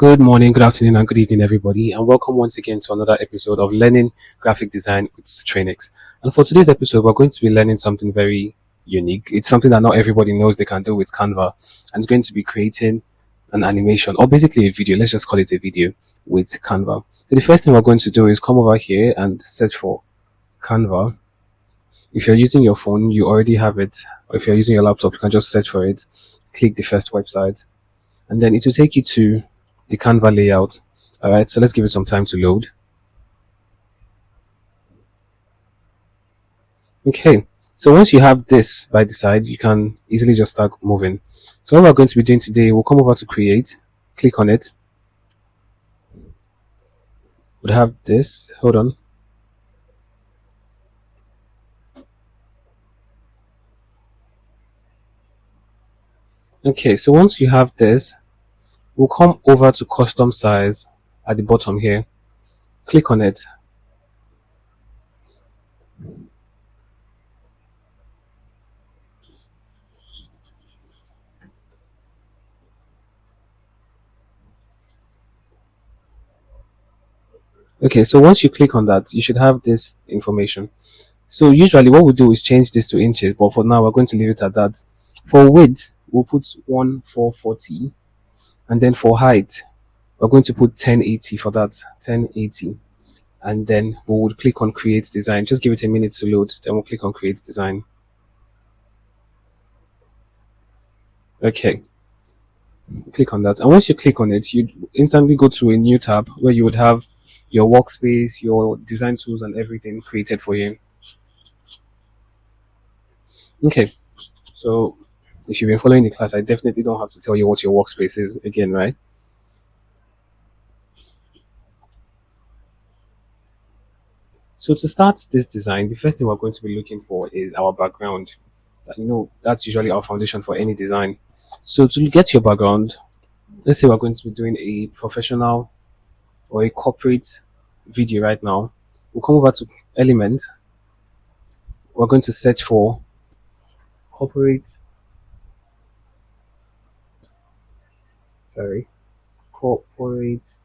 Good morning, good afternoon, and good evening, everybody, and welcome once again to another episode of Learning Graphic Design with Trainix. And for today's episode, we're going to be learning something very unique. It's something that not everybody knows they can do with Canva, and it's going to be creating an animation, or basically a video. Let's just call it a video with Canva. So the first thing we're going to do is come over here and search for Canva. If you're using your phone, you already have it, or if you're using your laptop, you can just search for it, click the first website, and then it will take you to the Canva layout. Alright, so let's give it some time to load. Okay, so once you have this by the side, you can easily just start moving. So what we're going to be doing today, we'll come over to create, click on it. We'll have this, hold on. Okay, so once you have this, we'll come over to custom size at the bottom here. Click on it. Okay, so once you click on that, you should have this information. So usually what we do is change this to inches, but for now we're going to leave it at that. For width, we'll put 1440, and then for height, we're going to put 1080 for that, 1080. And then we would click on create design. Just give it a minute to load, then we'll click on create design. Okay, click on that, and once you click on it, you instantly go to a new tab where you would have your workspace, your design tools, and everything created for you. Okay, so if you've been following the class, I definitely don't have to tell you what your workspace is again, right? So to start this design, the first thing we're going to be looking for is our background. That's usually our foundation for any design. So to get your background, let's say we're going to be doing a professional or a corporate video right now. We'll come over to element. We're going to search for corporate corporate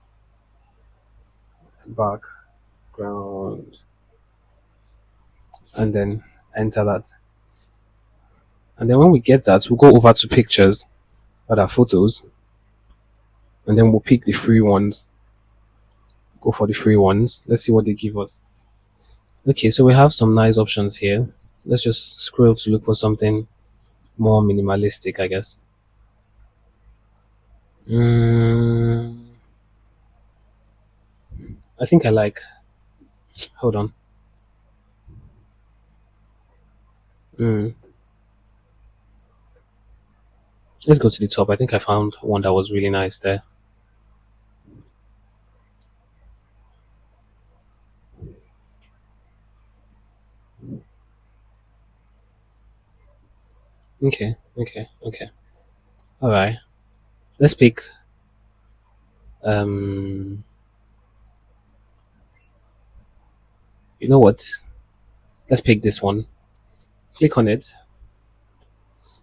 background, and then enter that. And then when we get that, we'll go over to pictures, other photos, and then we'll pick the free ones. Go for the free ones. Let's see what they give us. Okay, so we have some nice options here. Let's just scroll to look for something more minimalistic, I guess. I think I like. Hold on. Let's go to the top. I think I found one that was really nice there. Okay. All right. Let's pick. You know what? Let's pick this one. Click on it,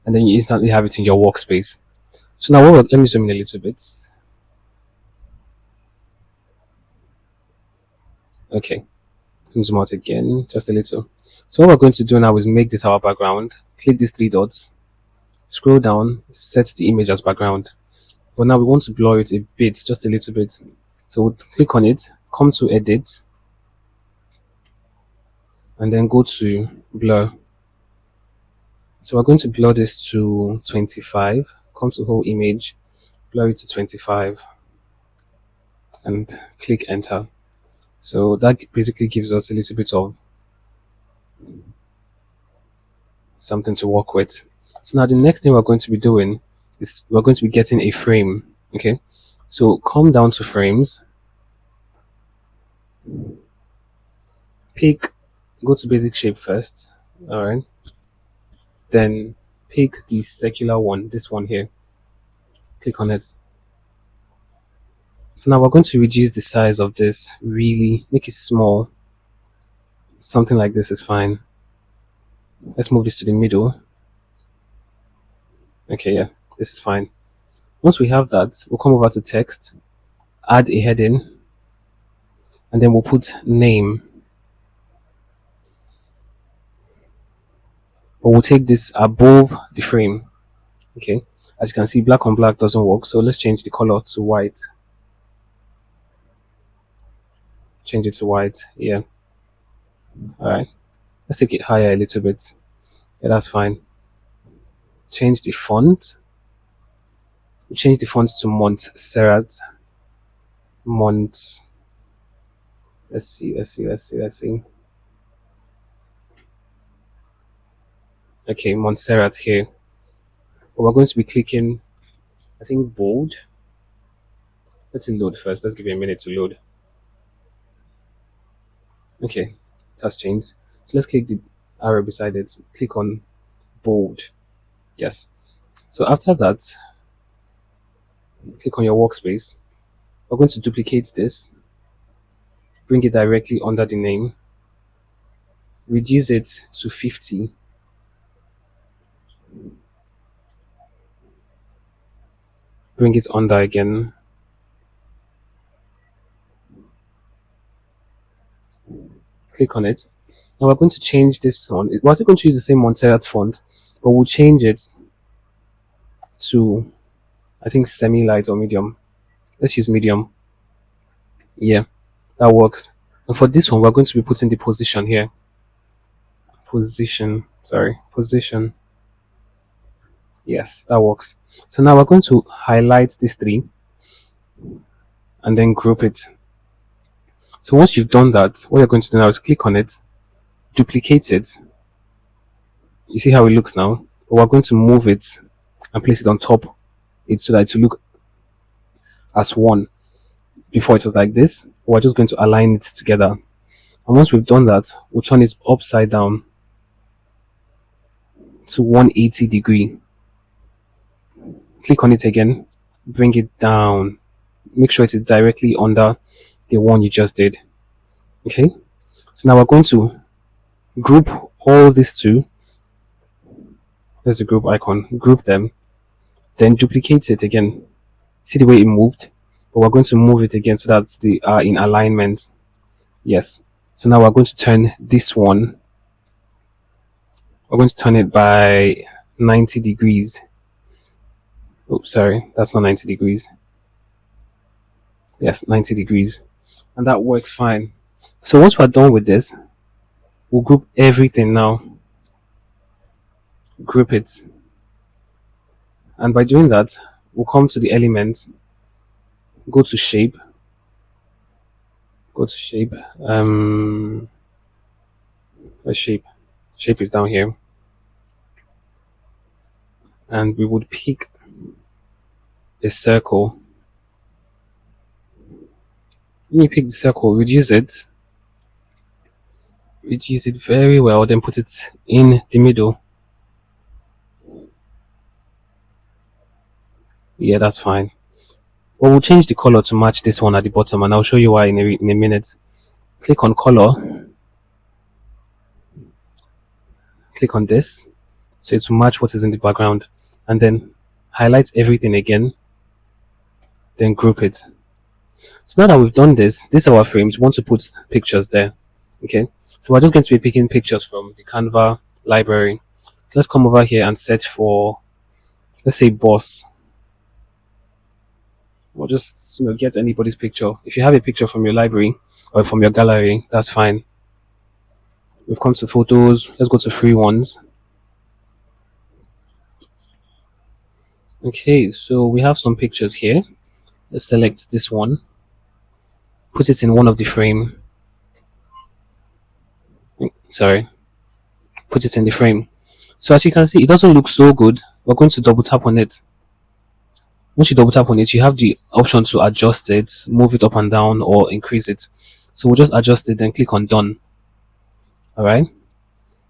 and then you instantly have it in your workspace. So now, let me zoom in a little bit. Okay, zoom out again, just a little. So what we're going to do now is make this our background. Click these three dots, scroll down, set the image as background. But now we want to blur it a bit, just a little bit. So we'll click on it, come to edit, and then go to blur. So we're going to blur this to 25, come to whole image, blur it to 25, and click enter. So that basically gives us a little bit of something to work with. So now the next thing we're going to be doing is we're going to be getting a frame. Okay, so come down to frames, go to basic shape first. All right, then pick the circular one, this one here, click on it. So now we're going to reduce the size of this, really make it small. Something like this is fine. Let's move this to the middle. Okay, yeah, this is fine. Once we have that, we'll come over to text, add a heading, and then we'll put name. But we'll take this above the frame. Okay, as you can see, black on black doesn't work, so let's change the color to white. Change it to white. Yeah. All right. Let's take it higher a little bit. Yeah, that's fine. Change the font. We change the font to Montserrat. Mont. Let's see. Okay, Montserrat here. But we're going to be clicking, I think, bold. Let it load first. Let's give it a minute to load. Okay, it has changed. So let's click the arrow beside it. Click on bold. Yes. So after that, click on your workspace. We're going to duplicate this. Bring it directly under the name. Reduce it to 50. Bring it under again. Click on it. Now we're going to change this one. We're still going to use the same Montserrat font, but we'll change it to, I think, semi-light or medium. Let's use medium. Yeah, that works. And for this one, we're going to be putting the position here. Position. Yes, that works. So now we're going to highlight these three and then group it. So once you've done that, what you're going to do now is click on it, duplicate it. You see how it looks now? But we're going to move it and place it on top it so that it will look as one. Before it was like this. We're just going to align it together. And once we've done that, we'll turn it upside down to 180 degree. Click on it again, bring it down. Make sure it is directly under the one you just did. Okay, so now we're going to group all these two. There's the group icon. Group them, then duplicate it again. See the way it moved? But we're going to move it again so that they are in alignment. Yes. So now we're going to turn this one. We're going to turn it by 90 degrees. Oops, sorry, that's not 90 degrees. Yes, 90 degrees. And that works fine. So once we're done with this, we'll group everything now. Group it. And by doing that, we'll come to the element, go to shape, where's shape? Shape is down here. And we would pick a circle. When you pick the circle, reduce it very well, then put it in the middle. Yeah, that's fine. Well, we'll change the color to match this one at the bottom, and I'll show you why in a minute. Click on color. Click on this, so it will match what is in the background, and then highlight everything again. Then group it. So now that we've done this, these are our frames. We want to put pictures there. Okay, so we're just going to be picking pictures from the Canva library. So let's come over here and search for, let's say, boss. Or just get anybody's picture. If you have a picture from your library or from your gallery, that's fine. We've come to photos. Let's go to free ones. Okay, so we have some pictures here. Let's select this one. Put it in one of the frame. Sorry. Put it in the frame. So as you can see, it doesn't look so good. We're going to double tap on it. Once you double tap on it, you have the option to adjust it, move it up and down, or increase it. So we'll just adjust it, then click on done. Alright.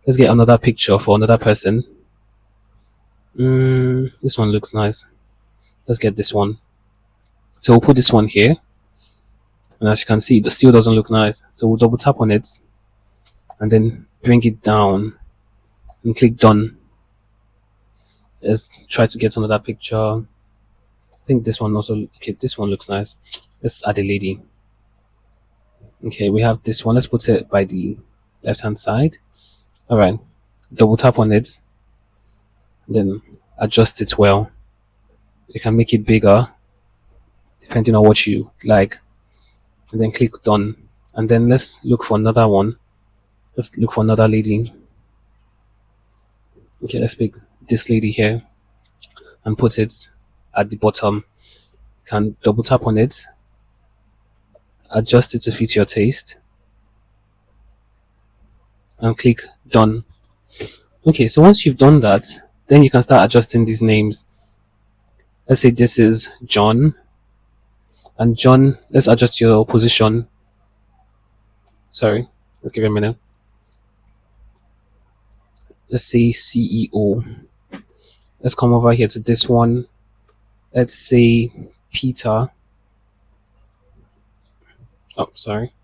Let's get another picture for another person. This one looks nice. Let's get this one. So we'll put this one here. And as you can see, it still doesn't look nice. So we'll double tap on it and then bring it down and click done. Let's try to get another picture. I think this one also, okay, this one looks nice. Let's add a lady. Okay, we have this one. Let's put it by the left hand side. All right, double tap on it, then adjust it well. You can make it bigger depending on what you like, and then click done. And then let's look for another one. Let's look for another lady. Okay, let's pick this lady here and put it at the bottom. Can double tap on it, adjust it to fit your taste, and click done. Okay, so once you've done that, then you can start adjusting these names. Let's say this is John, and John, let's adjust your position. Sorry, let's give it a minute. Let's say CEO. Let's come over here to this one. Let's say Peter. Oh, sorry.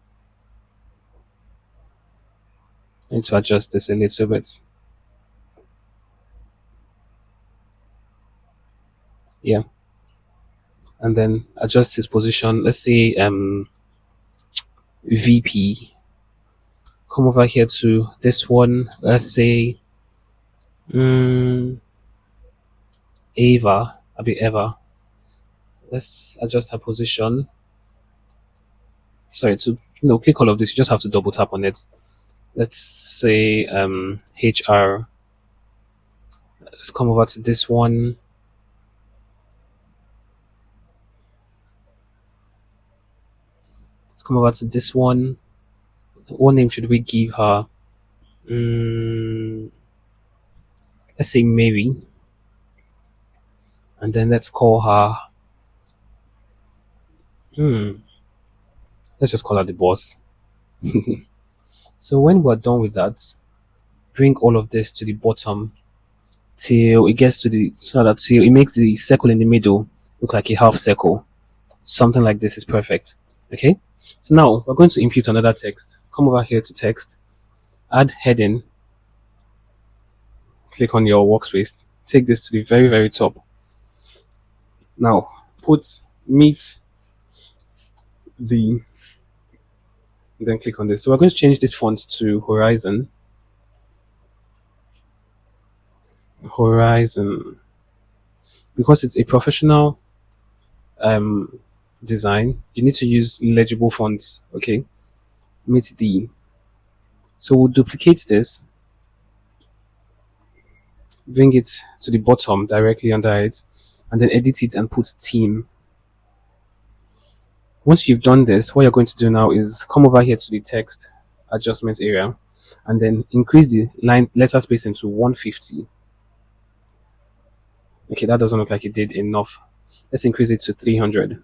I need to adjust this a little bit. Yeah. And then adjust his position. Let's say VP. Come over here to this one. Let's say Ava. A bit Eva. Let's adjust her position. Sorry, to click all of this, you just have to double tap on it. Let's say HR. Let's come over to this one. Let's come over to this one. What name should we give her? Let's say Mary. And then let's call her. Let's just call her the boss. So when we're done with that, bring all of this to the bottom till it gets to the, so that till it makes the circle in the middle look like a half circle. Something like this is perfect. Okay, so now we're going to input another text. Come over here to text, add heading, click on your workspace, take this to the very, very top. Now put meet the, then click on this. So we're going to change this font to Horizon. Because it's a professional design, you need to use legible fonts. Okay, meet the, so we'll duplicate this, bring it to the bottom directly under it, and then edit it and put theme. Once you've done this, what you're going to do now is come over here to the text adjustment area and then increase the line letter spacing to 150. Okay, that doesn't look like it did enough. Let's increase it to 300.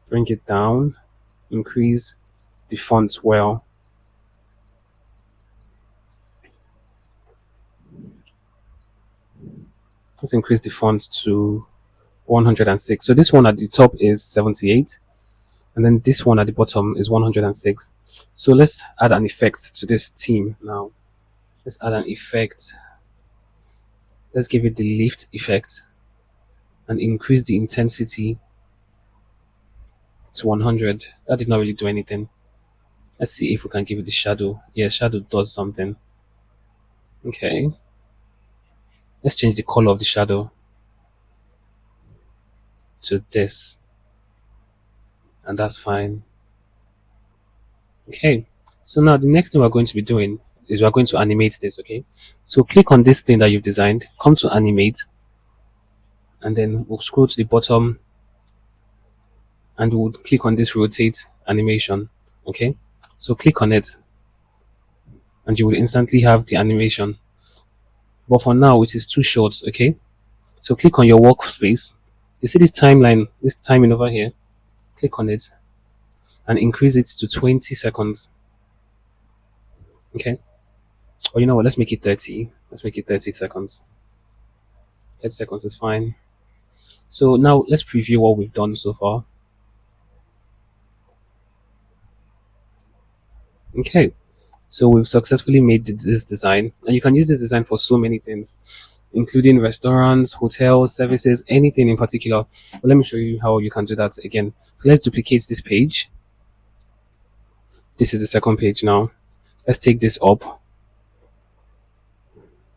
Bring it down, increase the font well. Let's increase the font to 106. So this one at the top is 78, and then this one at the bottom is 106. So let's add an effect to this theme now. Let's add an effect. Let's give it the lift effect and increase the intensity to 100. That did not really do anything. Let's see if we can give it the shadow. Yeah, shadow does something. Okay. Let's change the color of the shadow to this. And that's fine. Okay. So now the next thing we're going to be doing is we're going to animate this, okay? So click on this thing that you've designed, come to animate, and then we'll scroll to the bottom and we'll click on this rotate animation, okay? So click on it and you will instantly have the animation. But for now, it is too short, okay? So click on your workspace. You see this timeline, this timing over here? Click on it and increase it to 20 seconds. Okay? Or you know what, let's make it 30. Let's make it 30 seconds. 30 seconds is fine. So now let's preview what we've done so far. Okay, so we've successfully made this design, and you can use this design for so many things. including restaurants, hotels, services, anything in particular. But let me show you how you can do that again. So let's duplicate this page. This is the second page now. Let's take this up.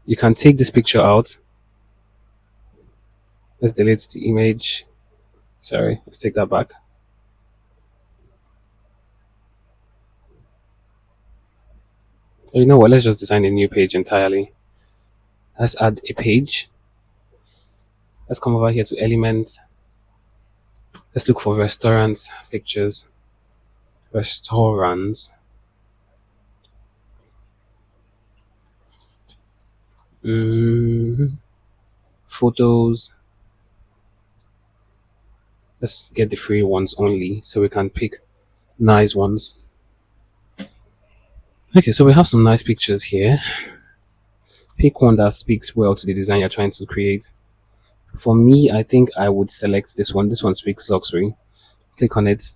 You can take this picture out. Let's delete the image. Sorry, let's take that back. You know what? Let's just design a new page entirely. Let's add a page. Let's come over here to elements. Let's look for restaurants, pictures, restaurants. Photos. Let's get the free ones only so we can pick nice ones. Okay, so we have some nice pictures here. Pick one that speaks well to the design you're trying to create. For me, I think I would select this one. This one speaks luxury. Click on it,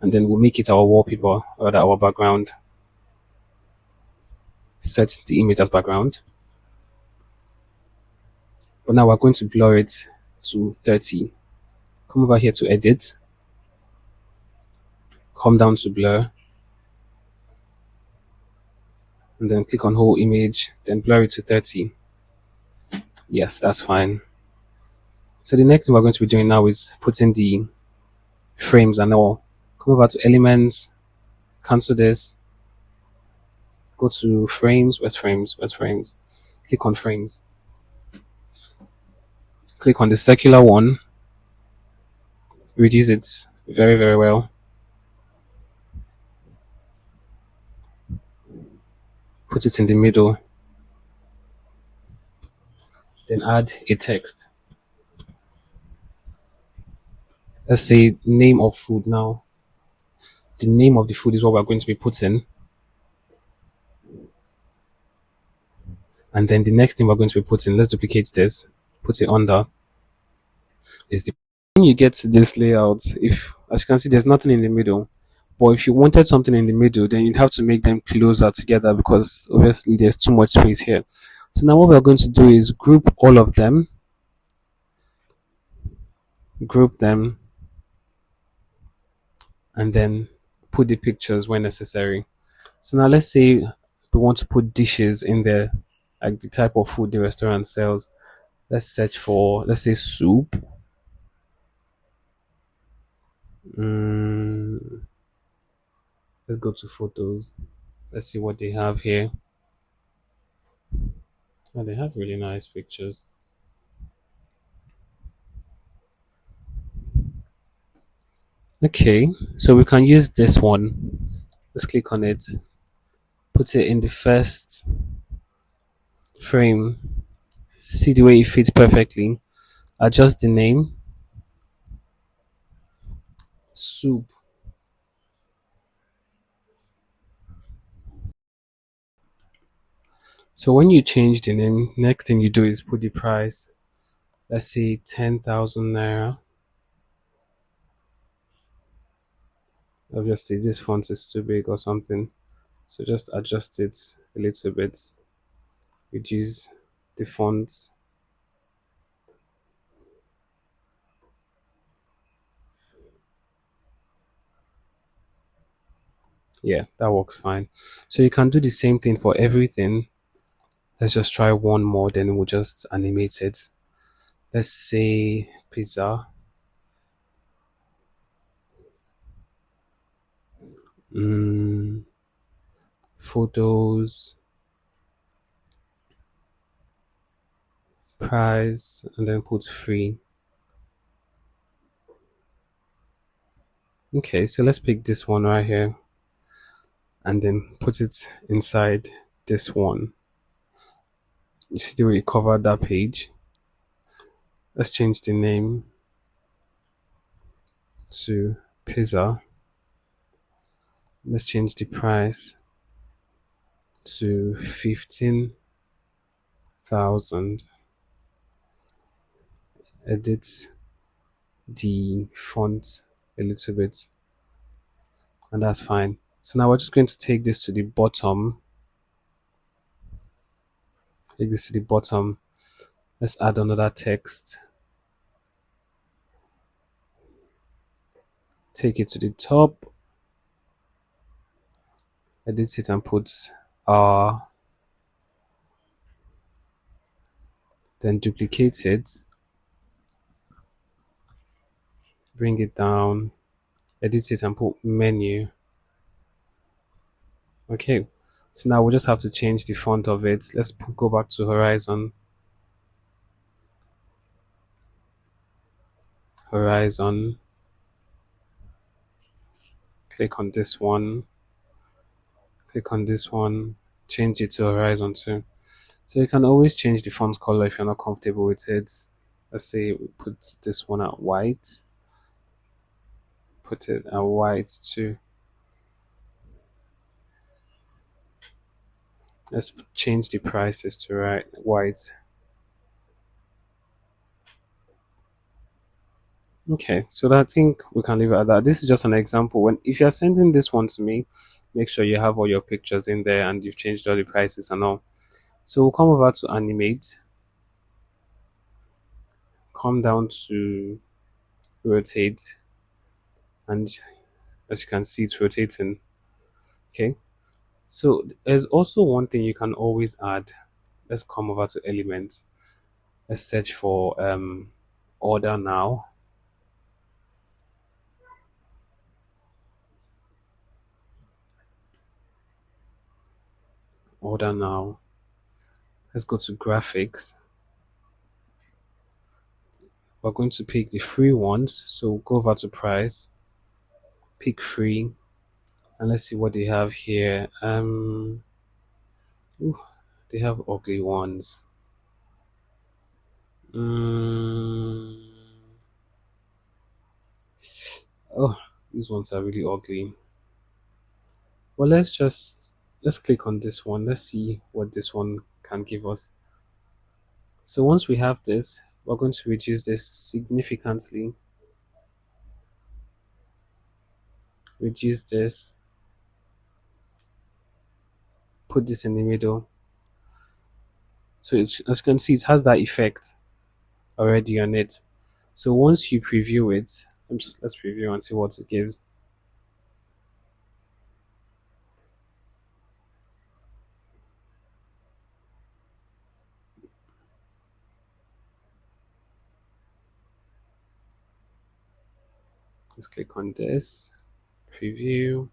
and then we'll make it our wallpaper, or our background. Set the image as background. But now we're going to blur it to 30. Come over here to edit. Come down to blur. And then click on whole image, then blur it to 30. Yes, that's fine. So the next thing we're going to be doing now is putting the frames and all. Come over to elements, cancel this, go to frames, where's frames, click on frames. Click on the circular one, reduce it very, very well. Put it in the middle. Then add a text. Let's say name of food now. The name of the food is what we're going to be putting. And then the next thing we're going to be putting, let's duplicate this, put it under, is the, when you get to this layout, if, as you can see, there's nothing in the middle. But if you wanted something in the middle, then you'd have to make them closer together because obviously there's too much space here. So now what we're going to do is group all of them, and then put the pictures when necessary. So now let's say we want to put dishes in there, like the type of food the restaurant sells. Let's search for, let's say, soup. Let's go to photos. Let's see what they have here. Oh, they have really nice pictures. Okay, so we can use this one. Let's click on it, put it in the first frame, see the way it fits perfectly. Adjust the name, soup. So when you change the name, next thing you do is put the price. Let's say 10,000 naira. Obviously this font is too big or something, so just adjust it a little bit, reduce the font. Yeah, that works fine. So you can do the same thing for everything. Let's just try one more, then we'll just animate it. Let's say pizza. Photos, price, and then put free. Okay, so let's pick this one right here and then put it inside this one. You see the way it covered that page. Let's change the name to pizza. Let's change the price to 15,000. Edit the font a little bit, and that's fine. So now we're just going to take this to the bottom. Take this to the bottom. Let's add another text. Take it to the top, edit it and put R, then duplicate it, bring it down, edit it and put menu. Okay, so now we just have to change the font of it. Let's go back to horizon. Horizon. Click on this one. Click on this one. Change it to horizon too. So you can always change the font color if you're not comfortable with it. Let's say we put this one at white. Put it at white too. Let's change the prices to white. Okay, so I think we can leave it at that. This is just an example. When if you're sending this one to me, make sure you have all your pictures in there and you've changed all the prices and all. So we'll come over to animate, come down to rotate, and as you can see, it's rotating. Okay, so there's also one thing you can always add. Let's come over to element. Let's search for order now. Order now. Let's go to graphics. We're going to pick the free ones. So go over to price, pick free, and let's see what they have here. Ooh, they have ugly ones. Oh, these ones are really ugly. Well, let's click on this one. Let's see what this one can give us. So once we have this, we're going to reduce this significantly. Reduce this. Put this in the middle. So it's, as you can see, it has that effect already on it. So once you preview it, let's preview and see what it gives. Let's click on this, preview.